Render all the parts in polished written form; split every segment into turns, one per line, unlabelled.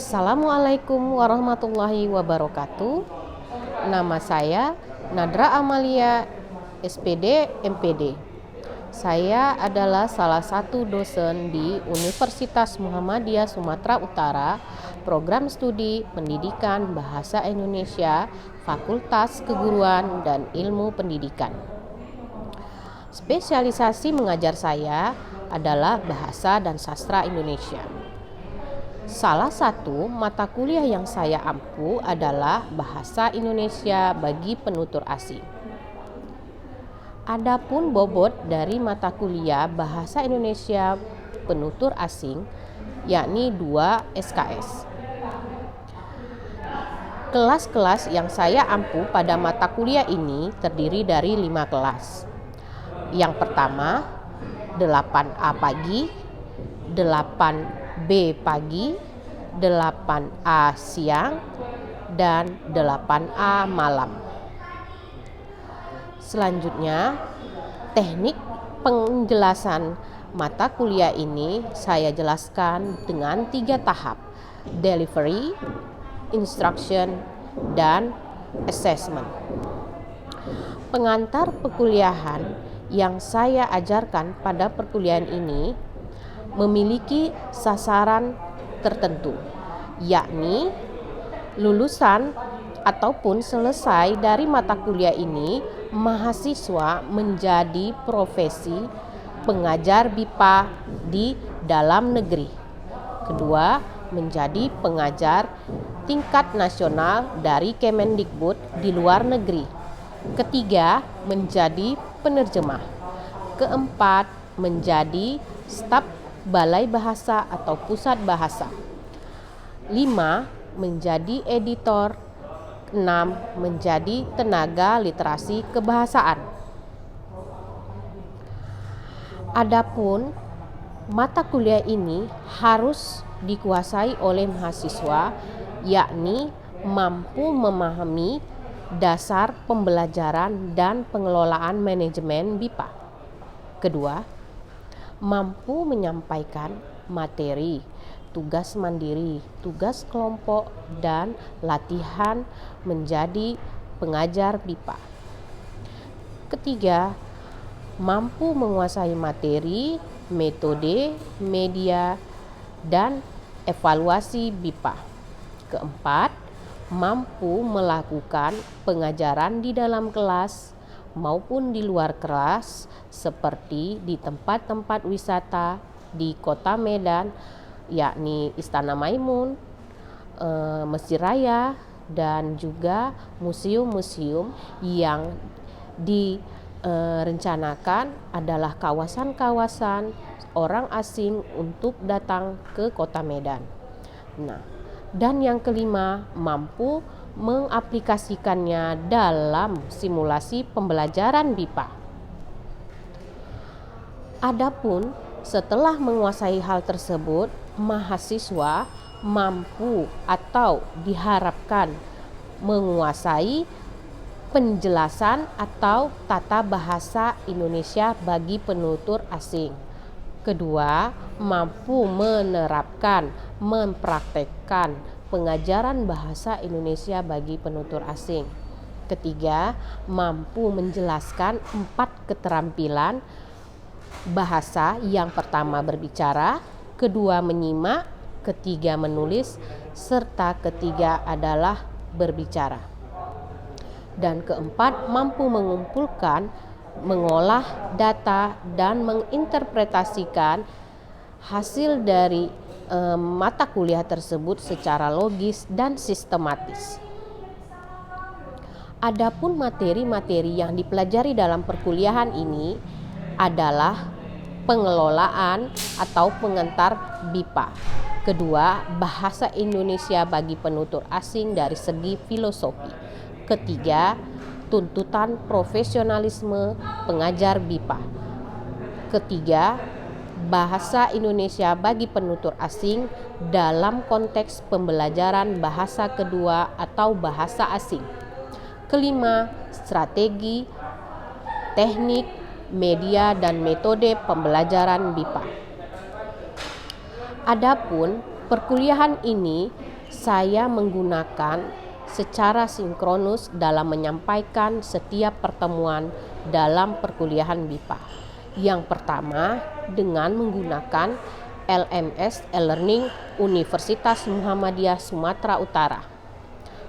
Assalamualaikum warahmatullahi wabarakatuh. Nama saya Nadra Amalia, SPD MPD. Saya adalah salah satu dosen di Universitas Muhammadiyah Sumatera Utara, Program Studi Pendidikan Bahasa Indonesia, Fakultas Keguruan dan Ilmu Pendidikan. Spesialisasi mengajar saya adalah Bahasa dan Sastra Indonesia. Salah satu mata kuliah yang saya ampu adalah Bahasa Indonesia bagi penutur asing. Adapun bobot dari mata kuliah Bahasa Indonesia penutur asing yakni 2 SKS. Kelas-kelas yang saya ampu pada mata kuliah ini terdiri dari 5 kelas. Yang pertama 8A pagi, 8B pagi, 8A siang, dan 8A malam. Selanjutnya, teknik penjelasan mata kuliah ini saya jelaskan dengan 3 tahap: delivery, instruction, dan assessment. Pengantar perkuliahan yang saya ajarkan pada perkuliahan ini memiliki sasaran tertentu, yakni lulusan ataupun selesai dari mata kuliah ini mahasiswa menjadi profesi pengajar BIPA di dalam negeri. Kedua, menjadi pengajar tingkat nasional dari Kemendikbud di luar negeri. Ketiga, menjadi penerjemah. Keempat, menjadi staf balai bahasa atau pusat bahasa. 5, menjadi editor. 6, menjadi tenaga literasi kebahasaan. Adapun mata kuliah ini harus dikuasai oleh mahasiswa, yakni mampu memahami dasar pembelajaran dan pengelolaan manajemen BIPA. Kedua, mampu menyampaikan materi, tugas mandiri, tugas kelompok, dan latihan menjadi pengajar BIPA. Ketiga, mampu menguasai materi, metode, media, dan evaluasi BIPA. Keempat, mampu melakukan pengajaran di dalam kelas maupun di luar kelas seperti di tempat-tempat wisata di Kota Medan, yakni Istana Maimun, Masjid Raya, dan juga museum-museum yang direncanakan adalah kawasan-kawasan orang asing untuk datang ke Kota Medan. Dan yang kelima, mampu mengaplikasikannya dalam simulasi pembelajaran BIPA. Adapun setelah menguasai hal tersebut, mahasiswa mampu atau diharapkan menguasai penjelasan atau tata bahasa Indonesia bagi penutur asing. Kedua, mampu menerapkan, mempraktekkan pengajaran bahasa Indonesia bagi penutur asing. Ketiga, mampu menjelaskan 4 keterampilan bahasa. Yang pertama berbicara, kedua menyimak, ketiga menulis, serta ketiga adalah berbicara. Dan keempat, mampu mengumpulkan, mengolah data dan menginterpretasikan hasil dari mata kuliah tersebut secara logis dan sistematis. Adapun materi-materi yang dipelajari dalam perkuliahan ini adalah pengelolaan atau pengantar BIPA. Kedua, bahasa Indonesia bagi penutur asing dari segi filosofi. Ketiga, tuntutan profesionalisme pengajar BIPA. Ketiga, bahasa Indonesia bagi penutur asing dalam konteks pembelajaran bahasa kedua atau bahasa asing. Kelima, strategi, teknik, media, dan metode pembelajaran BIPA. Adapun perkuliahan ini saya menggunakan secara sinkronus dalam menyampaikan setiap pertemuan dalam perkuliahan BIPA. Yang pertama, dengan menggunakan LMS e-Learning Universitas Muhammadiyah Sumatera Utara.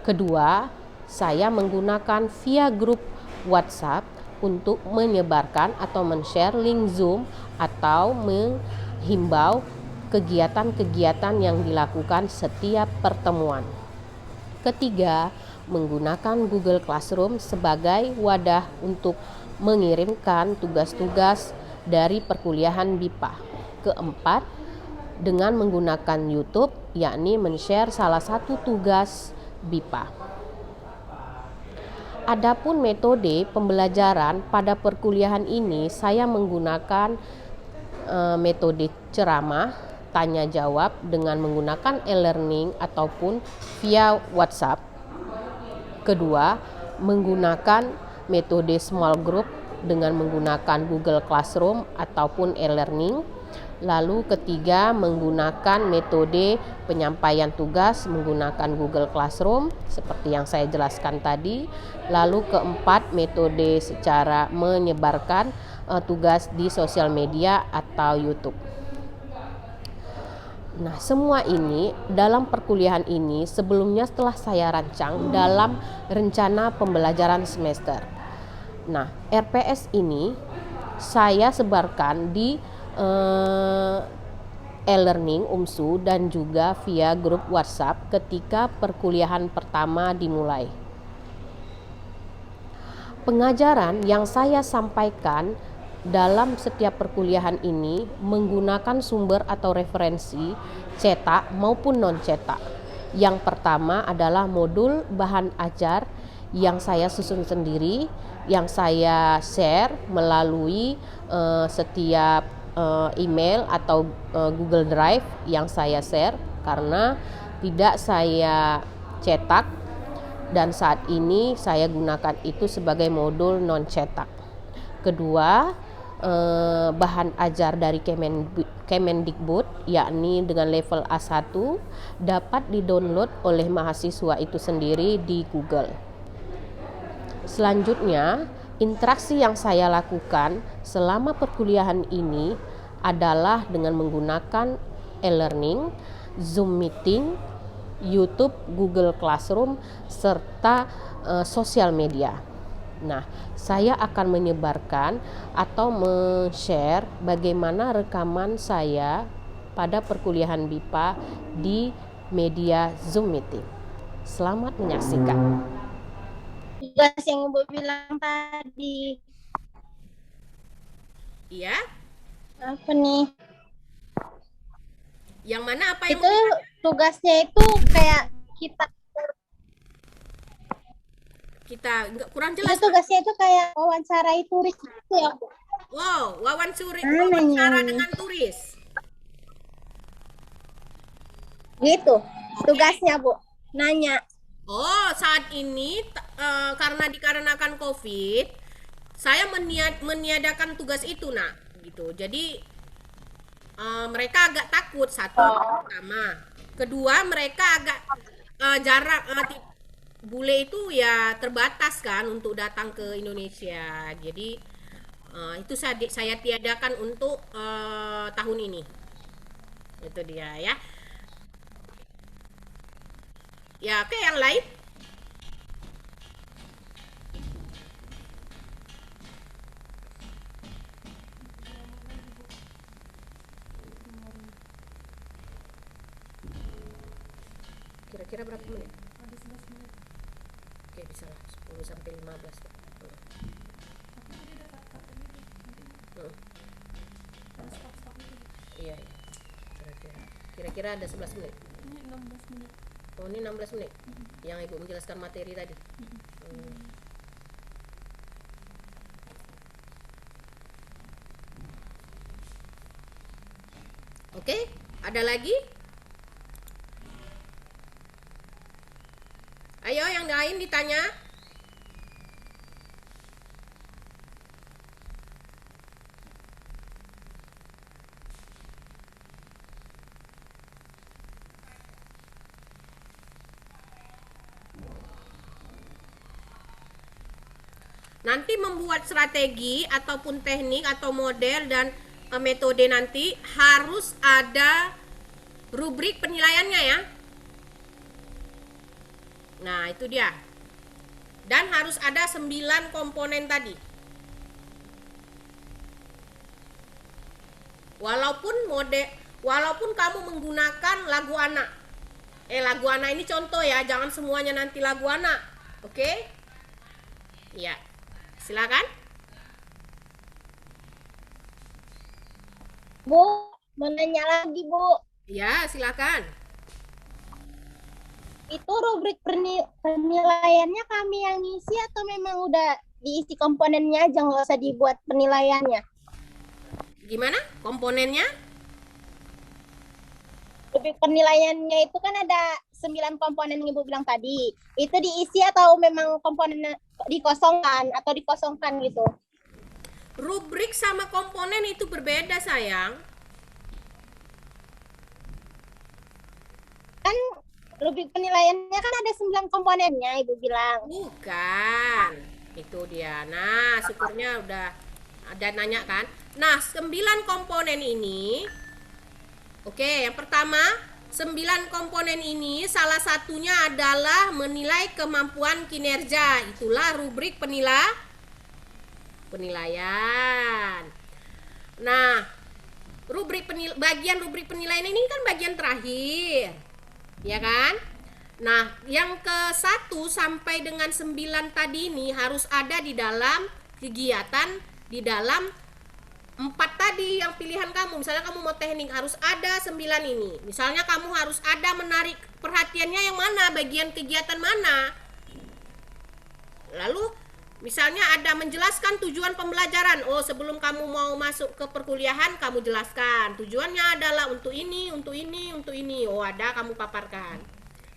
Kedua, saya menggunakan via grup WhatsApp untuk menyebarkan atau men-share link Zoom atau menghimbau kegiatan-kegiatan yang dilakukan setiap pertemuan. Ketiga, menggunakan Google Classroom sebagai wadah untuk mengirimkan tugas-tugas dari perkuliahan BIPA. Keempat, dengan menggunakan YouTube, yakni men-share salah satu tugas BIPA. Adapun metode pembelajaran pada perkuliahan ini, saya menggunakan metode ceramah, tanya jawab dengan menggunakan e-learning ataupun via WhatsApp. Kedua, menggunakan metode small group dengan menggunakan Google Classroom ataupun e-learning. Lalu ketiga, menggunakan metode penyampaian tugas menggunakan Google Classroom seperti yang saya jelaskan tadi. Lalu keempat, metode secara menyebarkan tugas di sosial media atau YouTube. Nah, semua ini dalam perkuliahan ini sebelumnya telah saya rancang dalam rencana pembelajaran semester. Nah, RPS ini saya sebarkan di e-learning UMSU dan juga via grup WhatsApp ketika perkuliahan pertama dimulai. Pengajaran yang saya sampaikan dalam setiap perkuliahan ini menggunakan sumber atau referensi cetak maupun non-cetak. Yang pertama adalah modul bahan ajar yang saya susun sendiri, yang saya share melalui setiap email atau Google Drive yang saya share karena tidak saya cetak, dan saat ini saya gunakan itu sebagai modul non-cetak. Kedua, bahan ajar dari Kemendikbud yakni dengan level A1 dapat didownload oleh mahasiswa itu sendiri di Google. Selanjutnya, interaksi yang saya lakukan selama perkuliahan ini adalah dengan menggunakan e-learning, Zoom meeting, YouTube, Google Classroom, serta sosial media. Nah, saya akan menyebarkan atau men-share bagaimana rekaman saya pada perkuliahan BIPA di media Zoom meeting. Selamat menyaksikan.
Tugas yang Ibu bilang tadi.
Iya?
Apa nih?
Yang mana apa yang
itu tugasnya itu kayak
kita kurang jelas.
Itu tugasnya itu kayak wawancarai turis gitu ya, Bu.
Wow, wawancara dengan turis.
Gitu. Tugasnya, Bu. Nanya.
Oh, saat ini karena dikarenakan COVID, saya meniadakan tugas itu, nak, gitu. Jadi mereka agak takut, satu pertama. Kedua, mereka agak jarang, bule itu ya terbatas kan untuk datang ke Indonesia. Jadi itu saya tiadakan untuk tahun ini. Itu dia ya. Ya, oke, yang lain. Kira-kira berapa menit? Ada 11 menit. Oke, bisa lah 10 sampai 15. Iya, iya. Kira-kira ada 11 menit. Ini 16 menit. Oh, ini 16 menit. Yang Ibu menjelaskan materi tadi. Oke, ada lagi? Ayo, yang lain ditanya. Nanti membuat strategi ataupun teknik atau model dan metode nanti harus ada rubrik penilaiannya ya. Nah, itu dia. Dan harus ada 9 komponen tadi. Walaupun kamu menggunakan lagu anak. Lagu anak ini contoh ya, jangan semuanya nanti lagu anak. Oke? Ya. Silakan.
Bu, mau nanya lagi, Bu.
Ya, silakan.
Itu rubrik penilaiannya kami yang ngisi atau memang udah diisi komponennya aja, nggak usah dibuat penilaiannya?
Gimana komponennya?
Rubrik penilaiannya itu kan ada 9 komponen yang Ibu bilang tadi. Itu diisi atau memang komponennya dikosongkan gitu?
Rubrik sama komponen itu berbeda, sayang.
Kan rubrik penilaiannya kan ada 9 komponennya, Ibu bilang.
Bukan. Itu dia. Nah, syukurnya udah ada nanya kan. Nah, 9 komponen ini. Oke, yang pertama, 9 komponen ini salah satunya adalah menilai kemampuan kinerja. Itulah rubrik penilaian. Nah, bagian rubrik penilaian ini kan bagian terakhir. Ya kan? Nah, yang ke-1 sampai dengan 9 tadi ini harus ada di dalam kegiatan, di dalam 4 tadi yang pilihan kamu. Misalnya kamu mau teknik, harus ada 9 ini. Misalnya kamu harus ada menarik perhatiannya yang mana, bagian kegiatan mana. Lalu misalnya ada menjelaskan tujuan pembelajaran. Oh, sebelum kamu mau masuk ke perkuliahan, kamu jelaskan tujuannya adalah untuk ini, untuk ini, untuk ini. Oh, ada, kamu paparkan.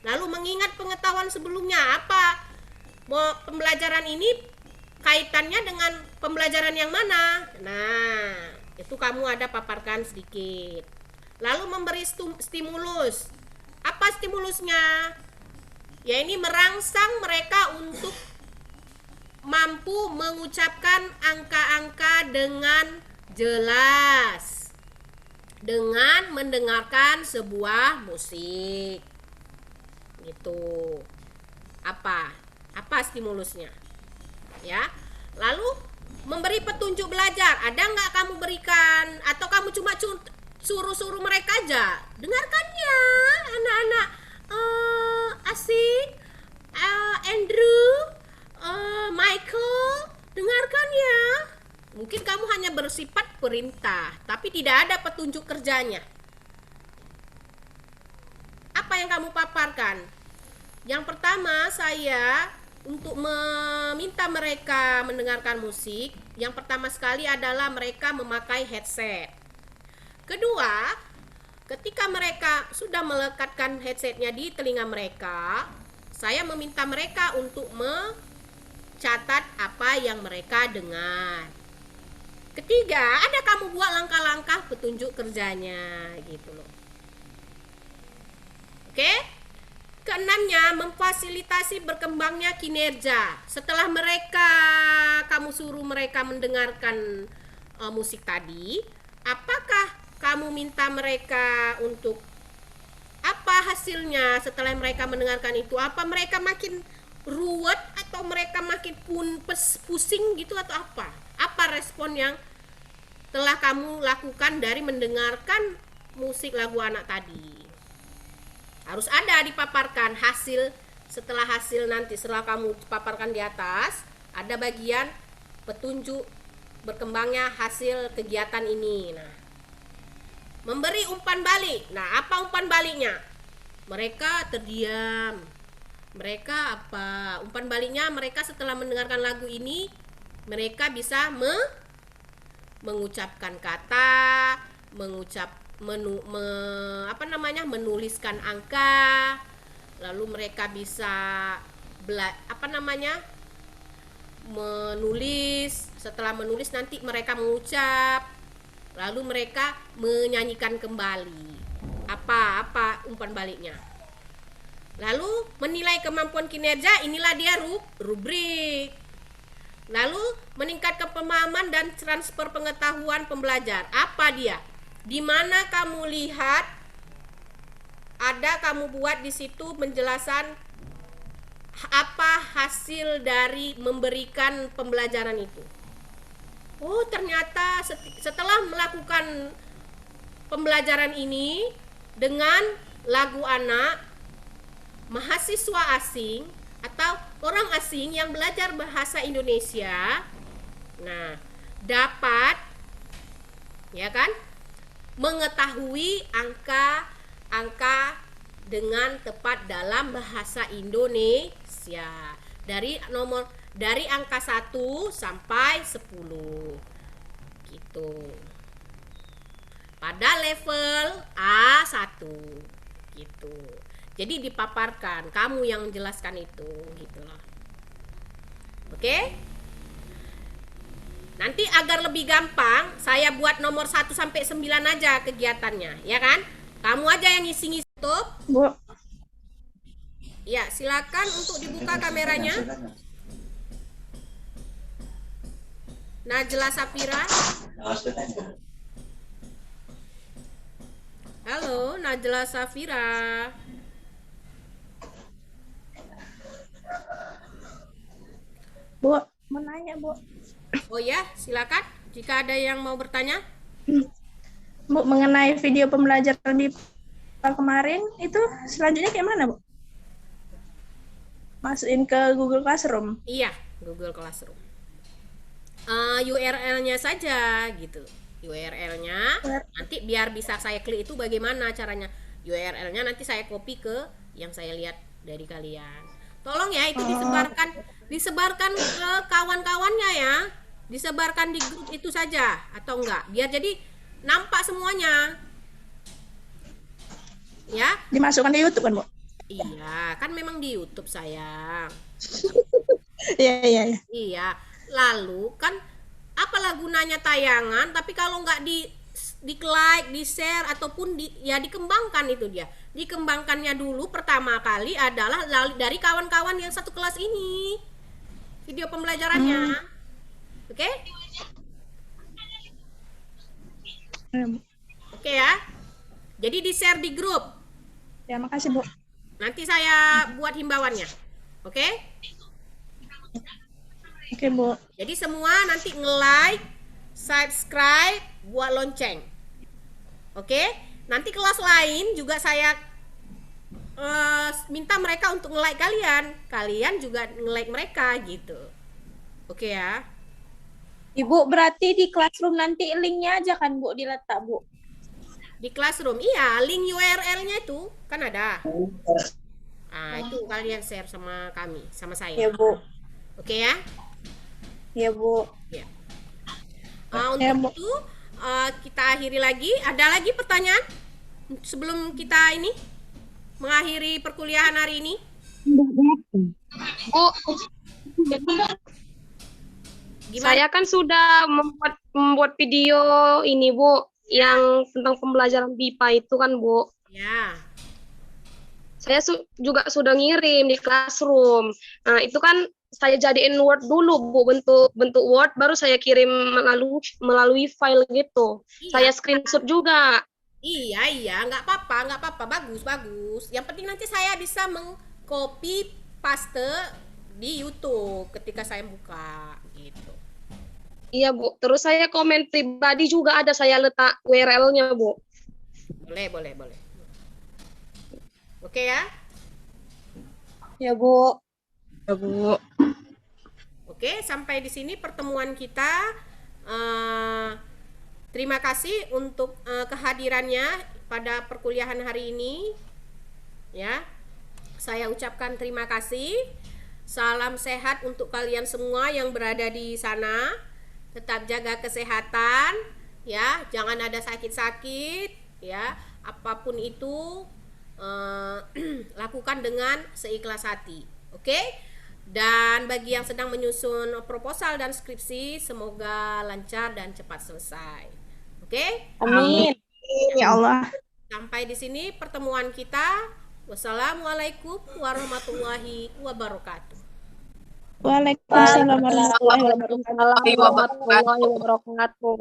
Lalu mengingat pengetahuan sebelumnya, apa pembelajaran ini kaitannya dengan pembelajaran yang mana. Nah, itu kamu ada paparkan sedikit. Lalu memberi stimulus. Apa stimulusnya? Ya, ini merangsang mereka untuk mampu mengucapkan angka-angka dengan jelas dengan mendengarkan sebuah musik. Gitu. Apa stimulusnya? Ya. Lalu memberi petunjuk belajar. Ada nggak kamu berikan atau kamu cuma suruh-suruh mereka aja? Dengarkan ya, anak-anak. Asik. Andrew, Michael, dengarkan ya. Mungkin kamu hanya bersifat perintah, tapi tidak ada petunjuk kerjanya. Apa yang kamu paparkan? Yang pertama, saya untuk meminta mereka mendengarkan musik, yang pertama sekali adalah mereka memakai headset. Kedua, ketika mereka sudah melekatkan headsetnya di telinga mereka, saya meminta mereka untuk mencatat apa yang mereka dengar. Ketiga, ada kamu buat langkah-langkah petunjuk kerjanya gitu loh. Oke? Keenamnya, memfasilitasi berkembangnya kinerja. Setelah kamu suruh mereka mendengarkan musik tadi, apakah kamu minta mereka untuk apa hasilnya setelah mereka mendengarkan itu? Apa mereka makin ruwet atau mereka makin pusing gitu atau apa? Apa respon yang telah kamu lakukan dari mendengarkan musik lagu anak tadi? Harus ada dipaparkan hasil. Setelah kamu paparkan di atas, ada bagian petunjuk berkembangnya hasil kegiatan ini. Nah, memberi umpan balik. Nah, apa umpan baliknya? Mereka terdiam. Mereka apa? Umpan baliknya, mereka setelah mendengarkan lagu ini, mereka bisa mengucapkan kata, menuliskan angka. Lalu mereka bisa menulis. Setelah menulis nanti mereka mengucap. Lalu mereka menyanyikan kembali. Apa umpan baliknya? Lalu menilai kemampuan kinerja, inilah dia rubrik. Lalu meningkatkan pemahaman dan transfer pengetahuan pembelajar. Apa dia? Di mana kamu lihat ada kamu buat di situ penjelasan apa hasil dari memberikan pembelajaran itu. Oh, ternyata setelah melakukan pembelajaran ini dengan lagu anak, mahasiswa asing atau orang asing yang belajar bahasa Indonesia, nah, dapat ya kan mengetahui angka-angka dengan tepat dalam bahasa Indonesia dari angka 1 sampai 10 gitu. Pada level A1 gitu. Jadi dipaparkan, kamu yang menjelaskan itu gitu loh. Oke? Nanti agar lebih gampang, saya buat nomor 1 sampai 9 aja kegiatannya, ya kan? Kamu aja yang ngisi-ngisi tuh.
Bu.
Ya, silakan untuk dibuka kameranya. Najla Safira. Halo, Najla Safira.
Bu, mau nanya, Bu.
Oh ya, silakan. Jika ada yang mau bertanya.
Bu, mengenai video pembelajaran MIPA kemarin, itu selanjutnya kayak mana, Bu? Masukin ke Google Classroom?
Iya, Google Classroom. URL-nya saja gitu. URL-nya nanti biar bisa saya klik itu bagaimana caranya. URL-nya nanti saya copy ke yang saya lihat dari kalian. Tolong ya itu disebarkan ke kawan-kawannya ya. Disebarkan di grup itu saja atau enggak? Biar jadi nampak semuanya. Ya?
Dimasukkan di YouTube kan, Bu?
Iya, kan memang di YouTube sayang.
Iya.
Iya. Lalu kan apalah gunanya tayangan tapi kalau nggak di like, di share ataupun ya dikembangkan itu dia. Dikembangkannya dulu pertama kali adalah dari kawan-kawan yang satu kelas ini. Video pembelajarannya. Oke? Oke ya. Jadi di-share di grup.
Ya, makasih, Bu.
Nanti saya buat himbauannya. Oke?
Oke, Bu.
Jadi semua nanti nge-like, subscribe, buat lonceng. Oke? Nanti kelas lain juga saya minta mereka untuk nge-like kalian. Kalian juga nge-like mereka gitu. Oke ya?
Ibu, berarti di Classroom nanti linknya aja kan, Bu, diletak, Bu?
Di Classroom, iya, link URL-nya itu kan ada. Itu kalian share sama kami, sama saya.
Ya, Bu.
Oke ya?
Ya, Bu.
Ya. Untuk itu kita akhiri lagi. Ada lagi pertanyaan sebelum kita ini mengakhiri perkuliahan hari ini?
Bu,
Gimana?
saya kan sudah membuat video ini, Bu, yang tentang pembelajaran BIPA itu kan, Bu.
Ya.
Saya juga sudah ngirim di Classroom. Nah, itu kan saya jadiin Word dulu, Bu, bentuk Word, baru saya kirim melalui file gitu.
Iya.
Saya screenshot juga.
Iya, nggak apa-apa, bagus. Yang penting nanti saya bisa mengcopy paste di YouTube ketika saya buka gitu.
Iya, Bu. Terus saya komen pribadi juga ada, saya letak URL-nya, Bu.
Boleh. Oke ya?
Ya, Bu.
Ya, Bu.
Oke, sampai di sini pertemuan kita. Terima kasih untuk kehadirannya pada perkuliahan hari ini. Ya, saya ucapkan terima kasih. Salam sehat untuk kalian semua yang berada di sana. Tetap jaga kesehatan, ya. Jangan ada sakit-sakit, ya. Apapun itu lakukan dengan seikhlas hati. Oke? Dan bagi yang sedang menyusun proposal dan skripsi, semoga lancar dan cepat selesai. Oke?
Amin.
Ya Allah.
Sampai di sini pertemuan kita. Wassalamualaikum warahmatullahi wabarakatuh.
Waalaikumsalam warahmatullahi wabarakatuh.
Warahmatullahi wabarakatuh.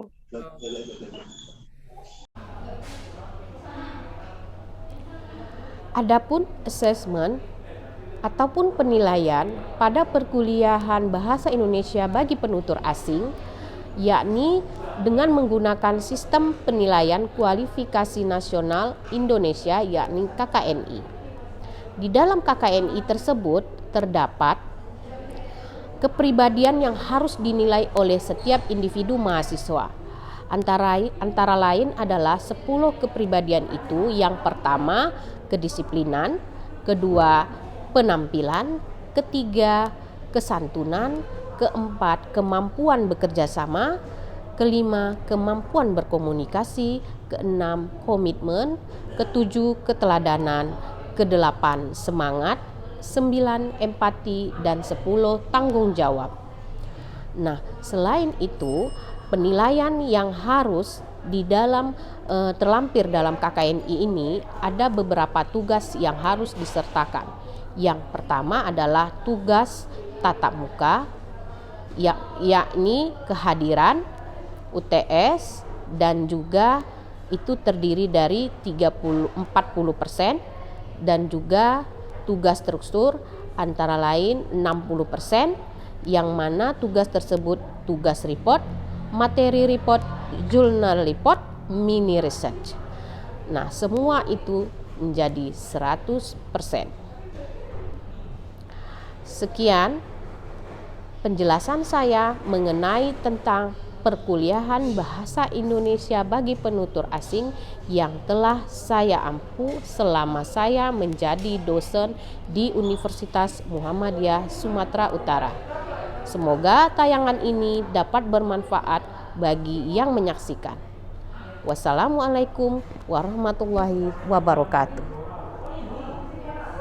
Adapun assessment ataupun penilaian pada perkuliahan bahasa Indonesia bagi penutur asing, yakni dengan menggunakan sistem penilaian kualifikasi nasional Indonesia, yakni KKNI. Di dalam KKNI tersebut terdapat kepribadian yang harus dinilai oleh setiap individu mahasiswa. Antara lain adalah 10 kepribadian itu. Yang pertama, kedisiplinan, kedua, penampilan, ketiga, kesantunan, keempat, kemampuan bekerja sama, kelima, kemampuan berkomunikasi, keenam, komitmen, ketujuh, keteladanan, kedelapan, semangat, 9, empati, dan 10, tanggung jawab. Nah, selain itu, penilaian yang harus di dalam terlampir dalam KKNI ini ada beberapa tugas yang harus disertakan. Yang pertama adalah tugas tatap muka, yakni kehadiran, UTS, dan juga itu terdiri dari 40% dan juga tugas struktur antara lain 60%, yang mana tugas tersebut tugas report, materi report, jurnal report, mini research. Nah, semua itu menjadi 100%. Sekian penjelasan saya mengenai tentang perkuliahan bahasa Indonesia bagi penutur asing yang telah saya ampu selama saya menjadi dosen di Universitas Muhammadiyah Sumatera Utara. Semoga tayangan ini dapat bermanfaat bagi yang menyaksikan. Wassalamualaikum warahmatullahi wabarakatuh.